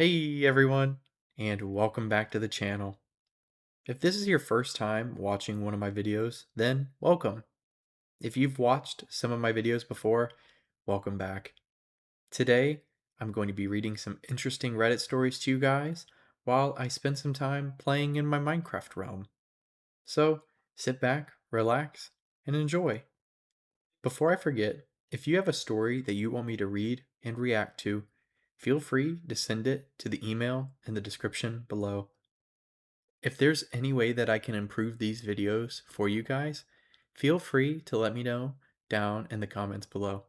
Hey everyone, and welcome back to the channel. If this is your first time watching one of my videos, then welcome. If you've watched some of my videos before, welcome back. Today, I'm going to be reading some interesting Reddit stories to you guys while I spend some time playing in my Minecraft realm. So, sit back, relax, and enjoy. Before I forget, if you have a story that you want me to read and react to, feel free to send it to the email in the description below. If there's any way that I can improve these videos for you guys, feel free to let me know down in the comments below.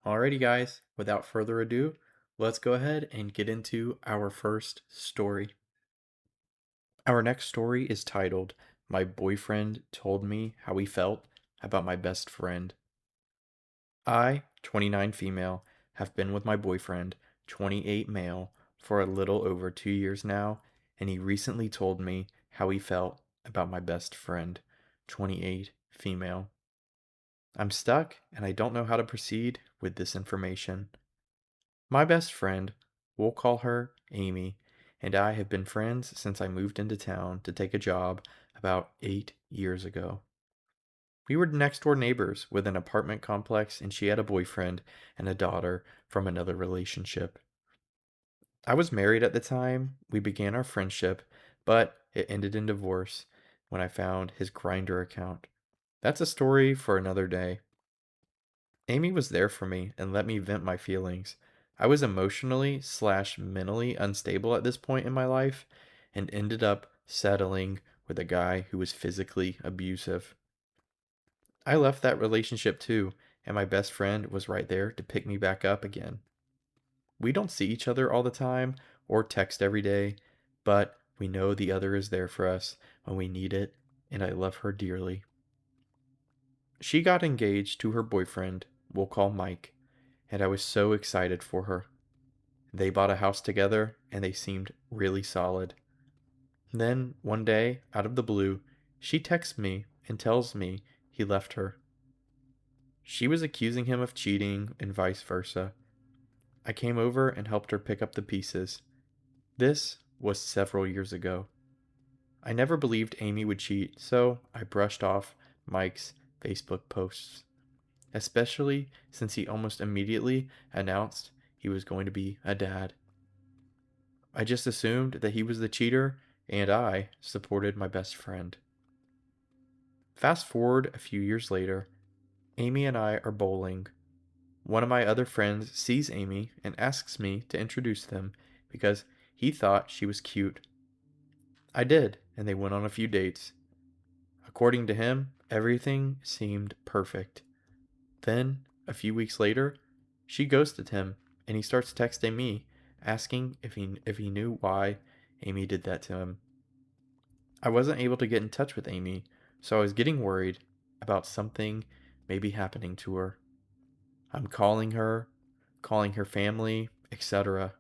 Alrighty guys, without further ado, let's go ahead and get into our first story. Our next story is titled, My Boyfriend Told Me How He Felt About My Best Friend. I, 29 female, have been with my boyfriend, 28 male, for a little over 2 years now, and he recently told me how he felt about my best friend, 28 female. I'm stuck and I don't know how to proceed with this information. My best friend, we'll call her Amy, and I have been friends since I moved into town to take a job about 8 years ago. We were next door neighbors with an apartment complex, and she had a boyfriend and a daughter from another relationship. I was married at the time we began our friendship, but it ended in divorce when I found his Grindr account. That's a story for another day. Amy was there for me and let me vent my feelings. I was emotionally/mentally unstable at this point in my life and ended up settling with a guy who was physically abusive. I left that relationship too, and my best friend was right there to pick me back up again. We don't see each other all the time or text every day, but we know the other is there for us when we need it, and I love her dearly. She got engaged to her boyfriend, we'll call Mike, and I was so excited for her. They bought a house together, and they seemed really solid. Then, one day, out of the blue, she texts me and tells me he left her. She was accusing him of cheating and vice versa. I came over and helped her pick up the pieces. This was several years ago. I never believed Amy would cheat, so I brushed off Mike's Facebook posts, especially since he almost immediately announced he was going to be a dad. I just assumed that he was the cheater, and I supported my best friend. Fast forward a few years later, Amy and I are bowling. One of my other friends sees Amy and asks me to introduce them because he thought she was cute. I did, and they went on a few dates. According to him, everything seemed perfect. Then, a few weeks later, she ghosted him, and he starts texting me, asking if he knew why Amy did that to him. I wasn't able to get in touch with Amy, so I was getting worried about something maybe happening to her. I'm calling her family, etc.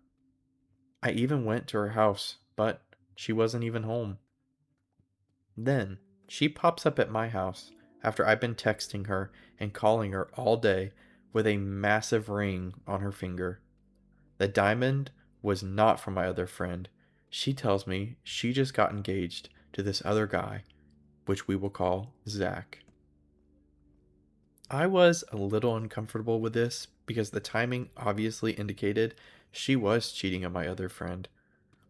I even went to her house, but she wasn't even home. Then, she pops up at my house after I've been texting her and calling her all day with a massive ring on her finger. The diamond was not from my other friend. She tells me she just got engaged to this other guy, which we will call Zach. I was a little uncomfortable with this because the timing obviously indicated she was cheating on my other friend.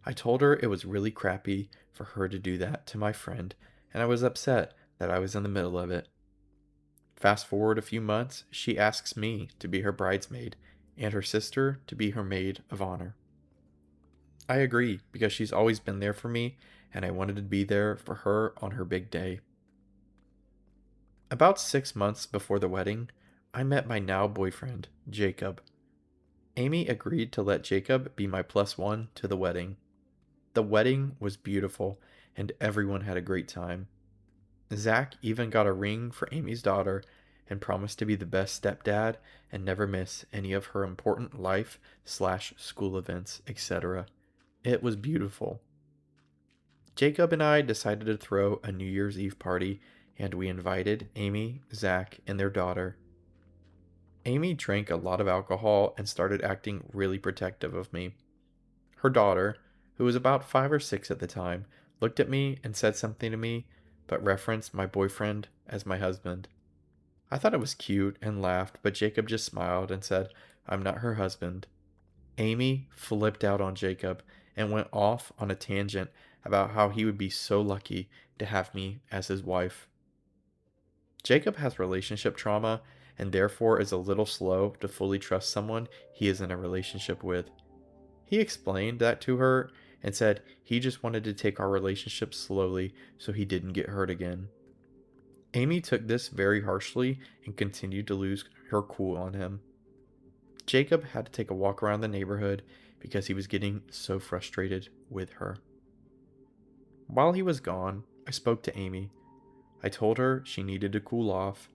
I told her it was really crappy for her to do that to my friend, and I was upset that I was in the middle of it. Fast forward a few months, she asks me to be her bridesmaid and her sister to be her maid of honor. I agree because she's always been there for me, and I wanted to be there for her on her big day. About 6 months before the wedding, I met my now boyfriend, Jacob. Amy agreed to let Jacob be my plus one to the wedding. The wedding was beautiful, and everyone had a great time. Zach even got a ring for Amy's daughter and promised to be the best stepdad and never miss any of her important life/school events, etc. It was beautiful. Jacob and I decided to throw a New Year's Eve party, and we invited Amy, Zach, and their daughter. Amy drank a lot of alcohol and started acting really protective of me. Her daughter, who was about 5 or 6 at the time, looked at me and said something to me, but referenced my boyfriend as my husband. I thought it was cute and laughed, but Jacob just smiled and said, "I'm not her husband." Amy flipped out on Jacob and went off on a tangent about how he would be so lucky to have me as his wife. Jacob has relationship trauma and therefore is a little slow to fully trust someone he is in a relationship with. He explained that to her and said he just wanted to take our relationship slowly so he didn't get hurt again. Amy took this very harshly and continued to lose her cool on him. Jacob had to take a walk around the neighborhood because he was getting so frustrated with her. While he was gone, I spoke to Amy. I told her she needed to cool off,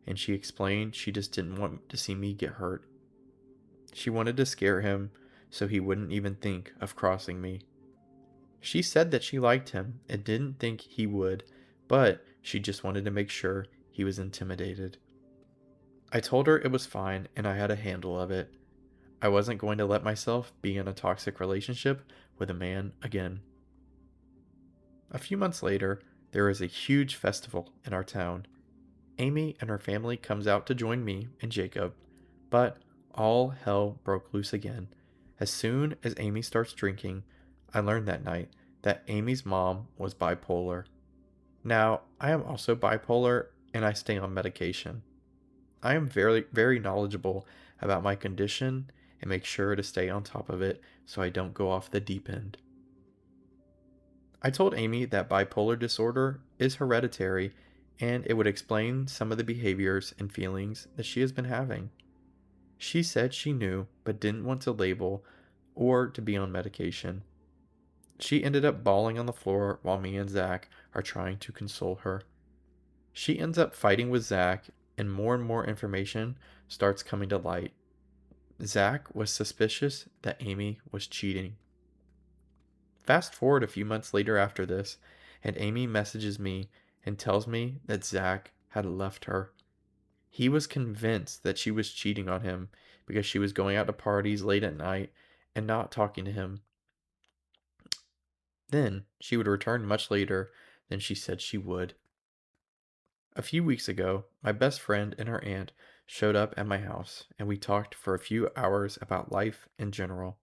and she explained she just didn't want to see me get hurt. She wanted to scare him so he wouldn't even think of crossing me. She said that she liked him and didn't think he would, but she just wanted to make sure he was intimidated. I told her it was fine and I had a handle of it. I wasn't going to let myself be in a toxic relationship with a man again. A few months later, there is a huge festival in our town. Amy and her family comes out to join me and Jacob, but all hell broke loose again. As soon as Amy starts drinking, I learned that night that Amy's mom was bipolar. Now, I am also bipolar and I stay on medication. I am very knowledgeable about my condition and make sure to stay on top of it so I don't go off the deep end. I told Amy that bipolar disorder is hereditary and it would explain some of the behaviors and feelings that she has been having. She said she knew but didn't want to label or to be on medication. She ended up bawling on the floor while me and Zach are trying to console her. She ends up fighting with Zach, and more information starts coming to light. Zach was suspicious that Amy was cheating. Fast forward a few months later after this, and Amy messages me and tells me that Zach had left her. He was convinced that she was cheating on him because she was going out to parties late at night and not talking to him. Then she would return much later than she said she would. A few weeks ago, my best friend and her aunt showed up at my house and we talked for a few hours about life in general.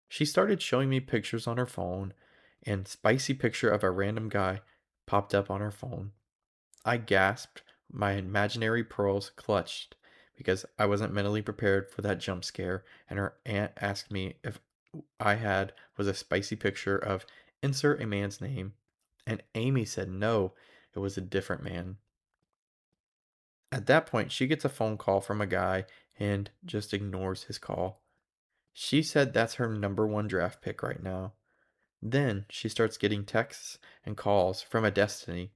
She started showing me pictures on her phone, and spicy picture of a random guy popped up on her phone. I gasped, my imaginary pearls clutched because I wasn't mentally prepared for that jump scare, and her aunt asked me if I had was a spicy picture of insert a man's name, and Amy said no, it was a different man. At that point, she gets a phone call from a guy and just ignores his call. She said that's her number one draft pick right now. Then she starts getting texts and calls from a Destiny,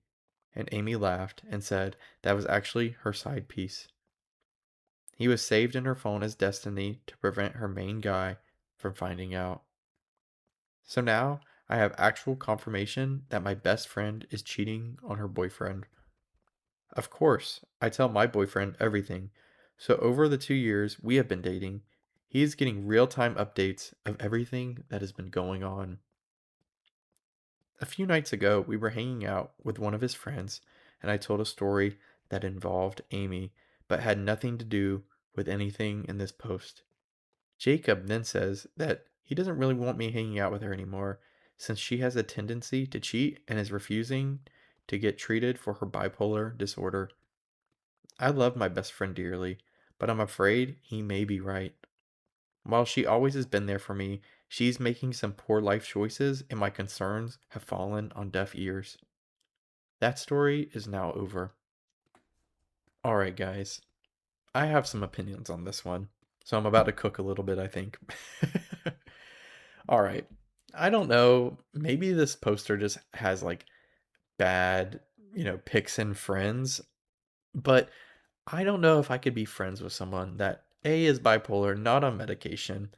and Amy laughed and said that was actually her side piece. He was saved in her phone as Destiny to prevent her main guy from finding out. So now I have actual confirmation that my best friend is cheating on her boyfriend. Of course, I tell my boyfriend everything. So over the 2 years we have been dating, he is getting real time updates of everything that has been going on. A few nights ago, we were hanging out with one of his friends, and I told a story that involved Amy, but had nothing to do with anything in this post. Jacob then says that he doesn't really want me hanging out with her anymore, since she has a tendency to cheat and is refusing to get treated for her bipolar disorder. I love my best friend dearly, but I'm afraid he may be right. While she always has been there for me, she's making some poor life choices and my concerns have fallen on deaf ears. That story is now over. Alright, guys, I have some opinions on this one, so I'm about to cook a little bit, I think. Alright, I don't know, maybe this poster just has like bad, pics and friends, but I don't know if I could be friends with someone that A is bipolar, not on medication,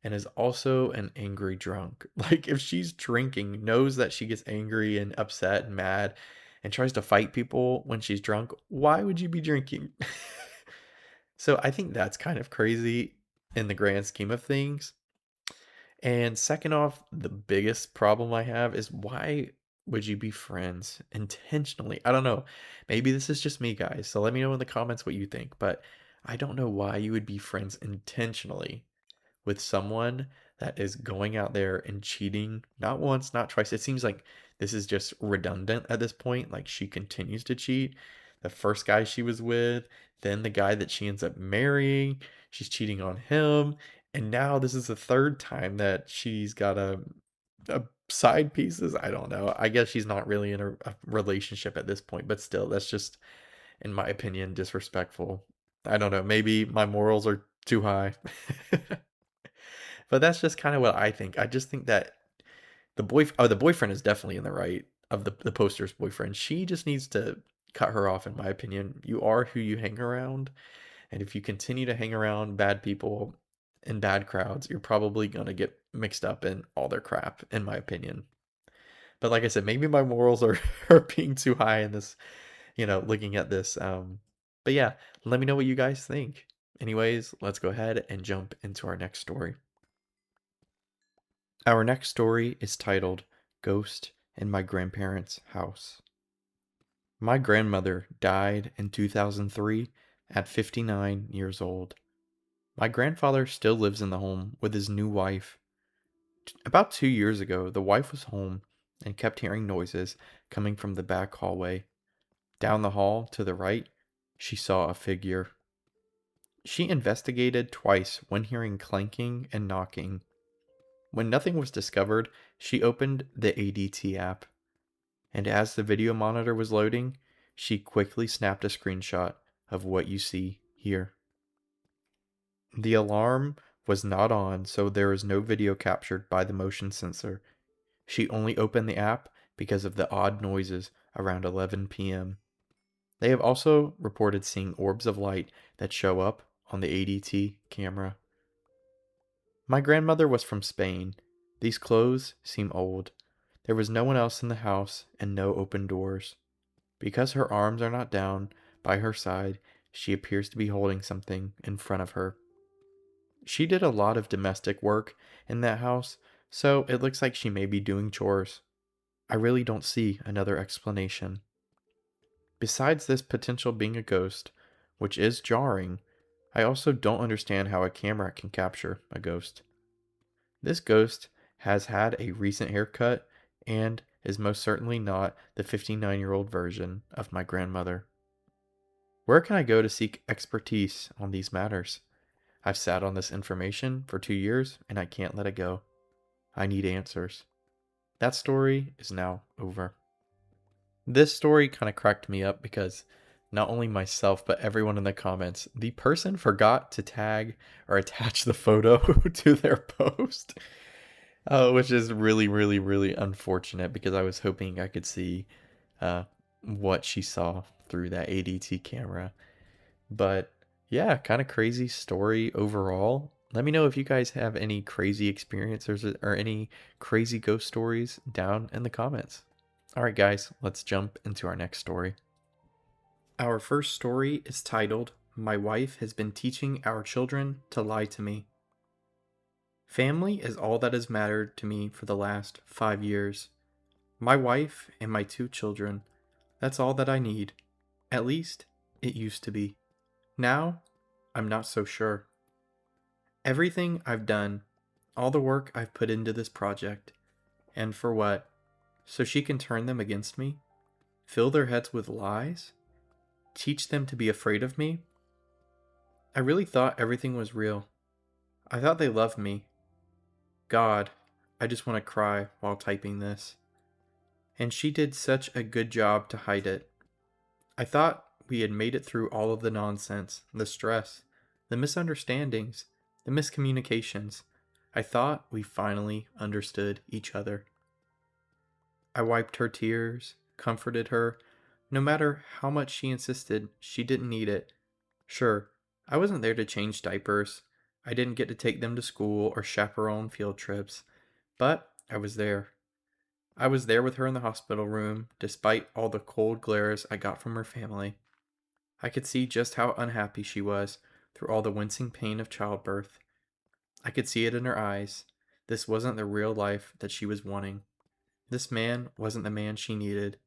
and is also an angry drunk. Like, if she's drinking, knows that she gets angry and upset and mad and tries to fight people when she's drunk, why would you be drinking? So I think that's kind of crazy in the grand scheme of things. And second off, the biggest problem I have is why would you be friends intentionally? I don't know. Maybe this is just me, guys. So let me know in the comments what you think. But I don't know why you would be friends intentionally with someone that is going out there and cheating not once, not twice. It seems like this is just redundant at this point. Like she continues to cheat. The first guy she was with, then the guy that she ends up marrying, she's cheating on him. And now this is the third time that she's got a side pieces. I don't know. I guess she's not really in a relationship at this point, but still, that's just, in my opinion, disrespectful. I don't know. Maybe my morals are too high. But that's just kind of what I think. I just think that the boyfriend is definitely in the right of the poster's boyfriend. She just needs to cut her off, in my opinion. You are who you hang around, and if you continue to hang around bad people in bad crowds, you're probably gonna get mixed up in all their crap, in my opinion. But like I said, maybe my morals are, are being too high in this, looking at this. But yeah, let me know what you guys think. Anyways, let's go ahead and jump into our next story. Our next story is titled Ghost in My Grandparents' House. My grandmother died in 2003 at 59 years old. My grandfather still lives in the home with his new wife. About 2 years ago, the wife was home and kept hearing noises coming from the back hallway. Down the hall to the right, she saw a figure. She investigated twice when hearing clanking and knocking. When nothing was discovered, she opened the ADT app, and as the video monitor was loading, she quickly snapped a screenshot of what you see here. The alarm was not on, so there is no video captured by the motion sensor. She only opened the app because of the odd noises around 11 p.m. They have also reported seeing orbs of light that show up on the ADT camera. My grandmother was from Spain. These clothes seem old. There was no one else in the house and no open doors. Because her arms are not down by her side, she appears to be holding something in front of her. She did a lot of domestic work in that house, so it looks like she may be doing chores. I really don't see another explanation. Besides this potential being a ghost, which is jarring, I also don't understand how a camera can capture a ghost. This ghost has had a recent haircut and is most certainly not the 59-year-old version of my grandmother. Where can I go to seek expertise on these matters? I've sat on this information for 2 years and I can't let it go. I need answers. That story is now over. This story kind of cracked me up because not only myself, but everyone in the comments, the person forgot to tag or attach the photo to their post. Which is really, really, really unfortunate because I was hoping I could see uh, what she saw through that ADT camera. But yeah, kind of crazy story overall. Let me know if you guys have any crazy experiences or any crazy ghost stories down in the comments. All right, guys, let's jump into our next story. Our first story is titled, My Wife Has Been Teaching Our Children to Lie to Me. Family is all that has mattered to me for the last 5 years. My wife and my 2 children, that's all that I need. At least, it used to be. Now, I'm not so sure. Everything I've done, all the work I've put into this project, and for what? So she can turn them against me? Fill their heads with lies? Teach them to be afraid of me? I really thought everything was real. I thought they loved me. God, I just want to cry while typing this. And she did such a good job to hide it. I thought we had made it through all of the nonsense, the stress, the misunderstandings, the miscommunications. I thought we finally understood each other. I wiped her tears, comforted her. No matter how much she insisted, she didn't need it. Sure, I wasn't there to change diapers. I didn't get to take them to school or chaperone field trips. But I was there. I was there with her in the hospital room, despite all the cold glares I got from her family. I could see just how unhappy she was through all the wincing pain of childbirth. I could see it in her eyes. This wasn't the real life that she was wanting. This man wasn't the man she needed.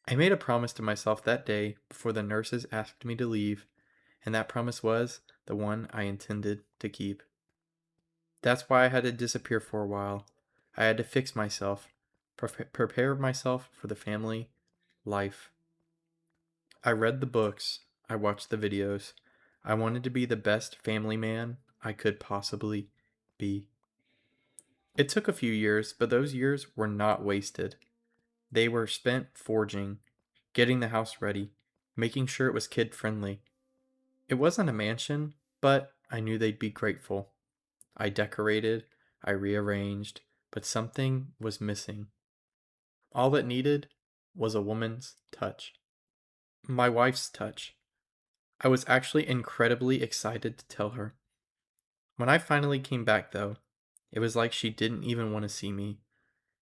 I made a promise to myself that day before the nurses asked me to leave, and that promise was the one I intended to keep. That's why I had to disappear for a while. I had to fix myself, prepare myself for the family life. I read the books, I watched the videos. I wanted to be the best family man I could possibly be. It took a few years, but those years were not wasted. They were spent forging, getting the house ready, making sure it was kid friendly. It wasn't a mansion, but I knew they'd be grateful. I decorated, I rearranged, but something was missing. All it needed was a woman's touch. My wife's touch. I was actually incredibly excited to tell her. When I finally came back, though, it was like she didn't even want to see me.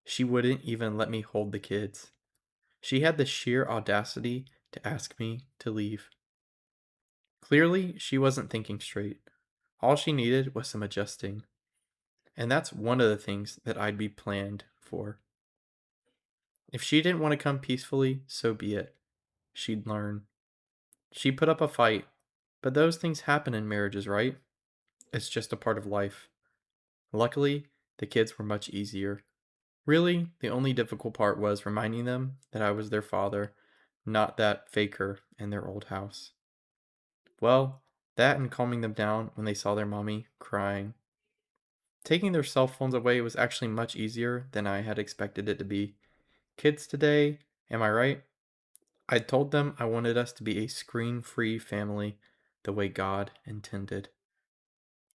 She wouldn't even let me hold the kids. She had the sheer audacity to ask me to leave. Clearly, she wasn't thinking straight. All she needed was some adjusting. And that's one of the things that I'd be planned for. If she didn't want to come peacefully, so be it. She'd learn. She put up a fight, but those things happen in marriages, right? It's just a part of life. Luckily, the kids were much easier. Really, the only difficult part was reminding them that I was their father, not that faker in their old house. Well, that and calming them down when they saw their mommy crying. Taking their cell phones away was actually much easier than I had expected it to be. Kids today, am I right? I told them I wanted us to be a screen free family the way God intended.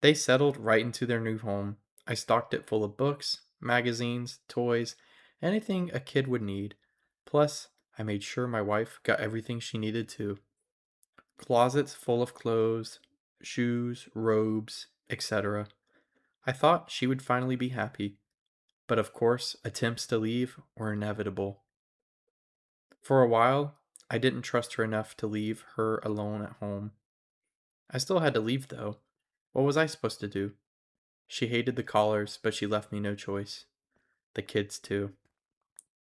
They settled right into their new home. I stocked it full of books, magazines, toys, anything a kid would need. Plus, I made sure my wife got everything she needed too. Closets full of clothes, shoes, robes, etc. I thought she would finally be happy, but of course, attempts to leave were inevitable. For a while, I didn't trust her enough to leave her alone at home. I still had to leave though. What was I supposed to do? She hated the callers, but she left me no choice. The kids, too.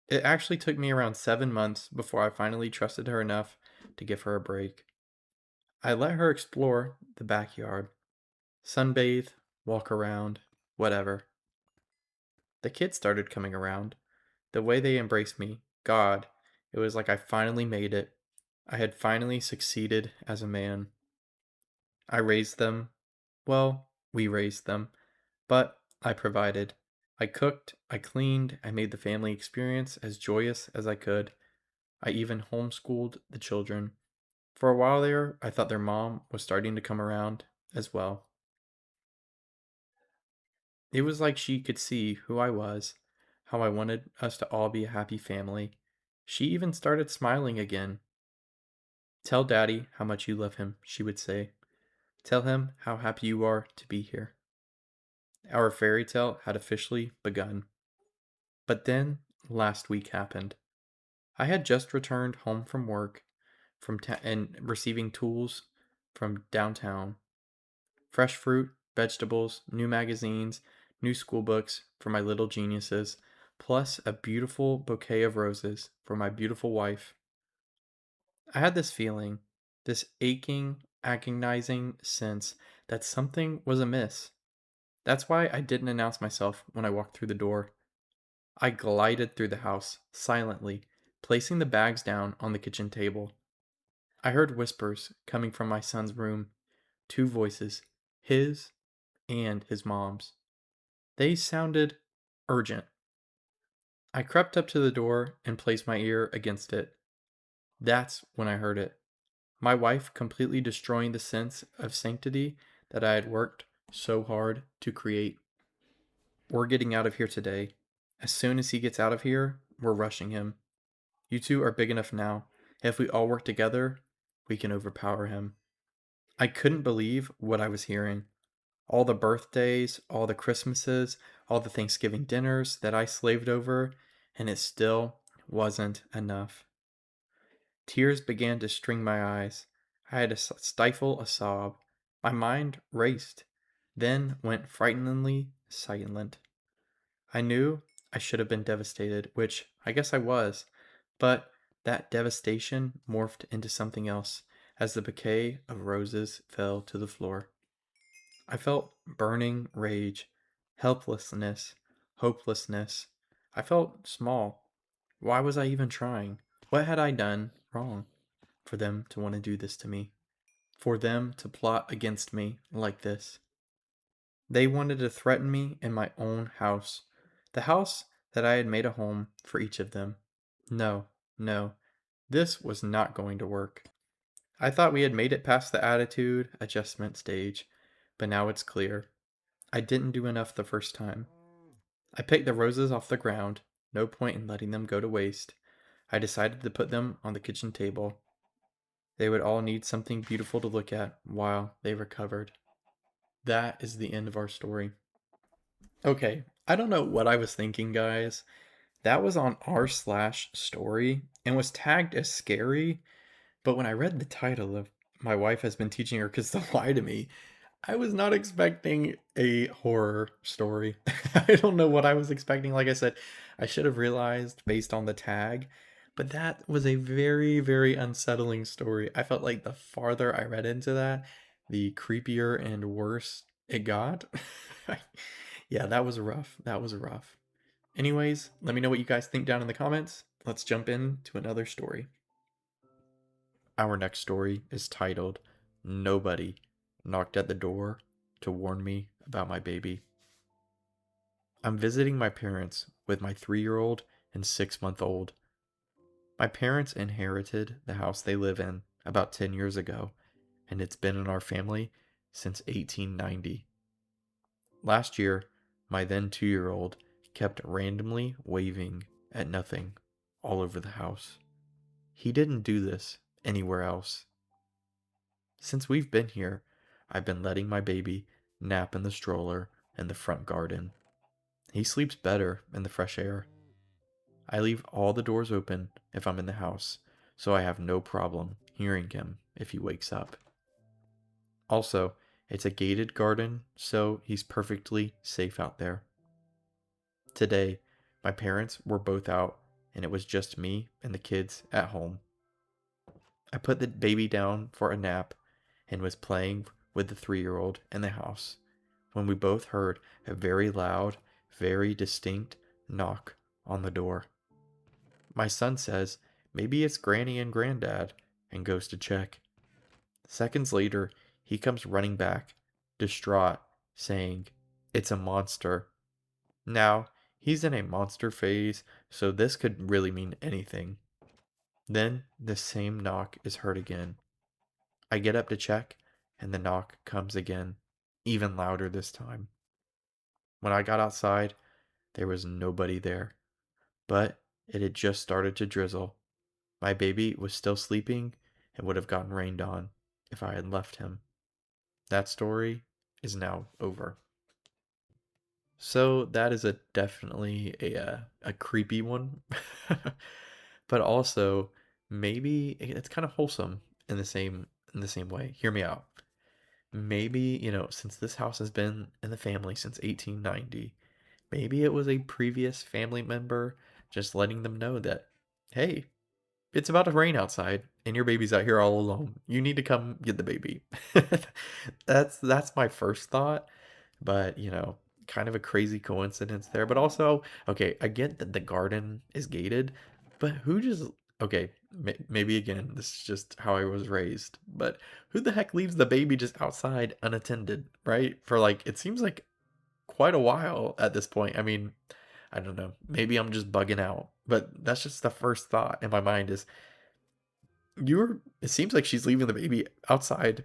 It actually took me around 7 months before I finally trusted her enough to give her a break. I let her explore the backyard, sunbathe, walk around, whatever. The kids started coming around. The way they embraced me, God, it was like I finally made it. I had finally succeeded as a man. I raised them. Well, we raised them. But I provided. I cooked, I cleaned, I made the family experience as joyous as I could. I even homeschooled the children. For a while there, I thought their mom was starting to come around as well. It was like she could see who I was, how I wanted us to all be a happy family. She even started smiling again. Tell Daddy how much you love him, she would say. Tell him how happy you are to be here. Our fairy tale had officially begun. But then, last week happened. I had just returned home from work and receiving tools from downtown. Fresh fruit, vegetables, new magazines, new school books for my little geniuses, plus a beautiful bouquet of roses for my beautiful wife. I had this feeling, this aching, agonizing sense that something was amiss. That's why I didn't announce myself when I walked through the door. I glided through the house, silently, placing the bags down on the kitchen table. I heard whispers coming from my son's room, two voices, his and his mom's. They sounded urgent. I crept up to the door and placed my ear against it. That's when I heard it. My wife completely destroying the sense of sanctity that I had worked so hard to create. We're getting out of here today. As soon as he gets out of here, we're rushing him. You two are big enough now. If we all work together, we can overpower him. I couldn't believe what I was hearing. All the birthdays, all the Christmases, all the Thanksgiving dinners that I slaved over, and it still wasn't enough. Tears began to string my eyes. I had to stifle a sob. My mind raced, then went frighteningly silent. I knew I should have been devastated, which I guess I was, but that devastation morphed into something else as the bouquet of roses fell to the floor. I felt burning rage, helplessness, hopelessness. I felt small. Why was I even trying? What had I done wrong for them to want to do this to me? For them to plot against me like this? They wanted to threaten me in my own house, the house that I had made a home for each of them. No, no, this was not going to work. I thought we had made it past the attitude adjustment stage, but now it's clear. I didn't do enough the first time. I picked the roses off the ground, no point in letting them go to waste. I decided to put them on the kitchen table. They would all need something beautiful to look at while they recovered. That is the end of our story. Okay, I don't know what I was thinking, guys. That was on r/story and was tagged as scary, but when I read the title of My Wife Has Been Teaching Her Kids to Lie to Me, I was not expecting a horror story. I don't know what I was expecting. Like I said, I should have realized based on the tag, but that was a very, very unsettling story. I felt like the farther I read into that, the creepier and worse it got. Yeah, that was rough. That was rough. Anyways, let me know what you guys think down in the comments. Let's jump into another story. Our next story is titled Nobody Knocked at the Door to Warn Me About My Baby. I'm visiting my parents with my 3-year-old and 6-month-old. My parents inherited the house they live in about 10 years ago, and it's been in our family since 1890. Last year, my then 2-year-old kept randomly waving at nothing all over the house. He didn't do this anywhere else. Since we've been here, I've been letting my baby nap in the stroller in the front garden. He sleeps better in the fresh air. I leave all the doors open if I'm in the house, so I have no problem hearing him if he wakes up. Also, it's a gated garden, so he's perfectly safe out there. Today, my parents were both out, and it was just me and the kids at home. I put the baby down for a nap and was playing with the 3-year-old in the house when we both heard a very loud, very distinct knock on the door. My son says maybe it's Granny and Granddad and goes to check. Seconds later, he comes running back, distraught, saying, "It's a monster." Now, he's in a monster phase, so this could really mean anything. Then the same knock is heard again. I get up to check, and the knock comes again, even louder this time. When I got outside, there was nobody there, but it had just started to drizzle. My baby was still sleeping and would have gotten rained on if I had left him. That story is now over. So that is a definitely a creepy one, but also maybe it's kind of wholesome in the same way. Hear me out. Maybe, since this house has been in the family since 1890, maybe it was a previous family member just letting them know that, hey, it's about to rain outside and your baby's out here all alone. You need to come get the baby. That's my first thought, but kind of a crazy coincidence there. But also, okay, I get that the garden is gated, but who just okay, maybe again, this is just how I was raised, but who the heck leaves the baby just outside unattended, right? For like it seems like quite a while at this point. I mean, I don't know. Maybe I'm just bugging out, but that's just the first thought in my mind is it seems like she's leaving the baby outside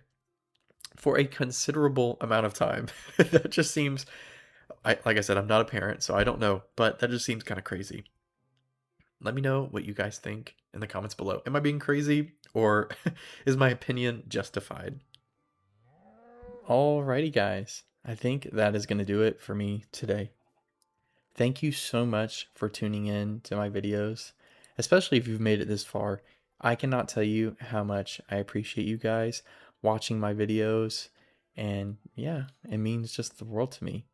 for a considerable amount of time. That just seems like I said, I'm not a parent, so I don't know, but that just seems kind of crazy. Let me know what you guys think in the comments below. Am I being crazy or is my opinion justified? Alrighty, guys. I think that is going to do it for me today. Thank you so much for tuning in to my videos, especially if you've made it this far. I cannot tell you how much I appreciate you guys watching my videos, and yeah, it means just the world to me.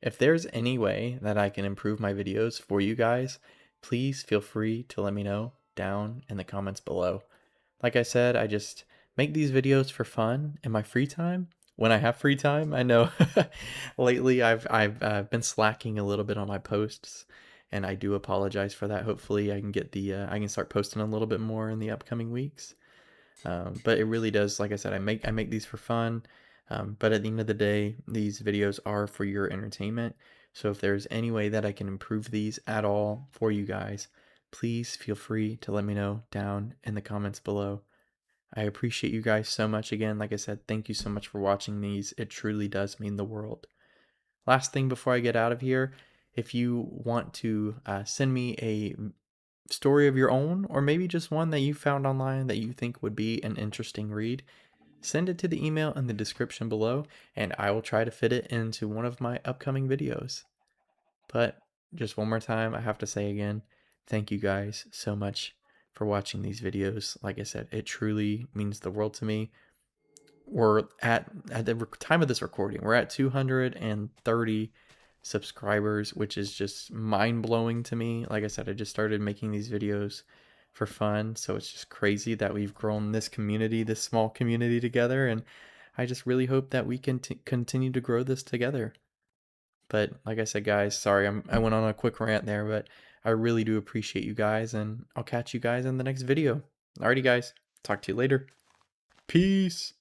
If there's any way that I can improve my videos for you guys, please feel free to let me know down in the comments below. Like I said, I just make these videos for fun in my free time. When I have free time, I know lately I've been slacking a little bit on my posts, and I do apologize for that. Hopefully, I can get I can start posting a little bit more in the upcoming weeks. But it really does, like I said, I make these for fun. But at the end of the day, these videos are for your entertainment. So if there's any way that I can improve these at all for you guys, please feel free to let me know down in the comments below. I appreciate you guys so much again. Like I said, thank you so much for watching these. It truly does mean the world. Last thing before I get out of here, if you want to send me a story of your own, or maybe just one that you found online that you think would be an interesting read, send it to the email in the description below, and I will try to fit it into one of my upcoming videos. But just one more time, I have to say again, thank you guys so much for watching these videos. Like I said, it truly means the world to me. We're at the time of this recording, we're at 230 subscribers, which is just mind-blowing to me. Like I said, I just started making these videos for fun, so it's just crazy that we've grown this community, this small community together, and I just really hope that we can continue to grow this together. But like I said, guys, sorry I went on a quick rant there, but I really do appreciate you guys, and I'll catch you guys in the next video. Alrighty, guys, talk to you later. Peace.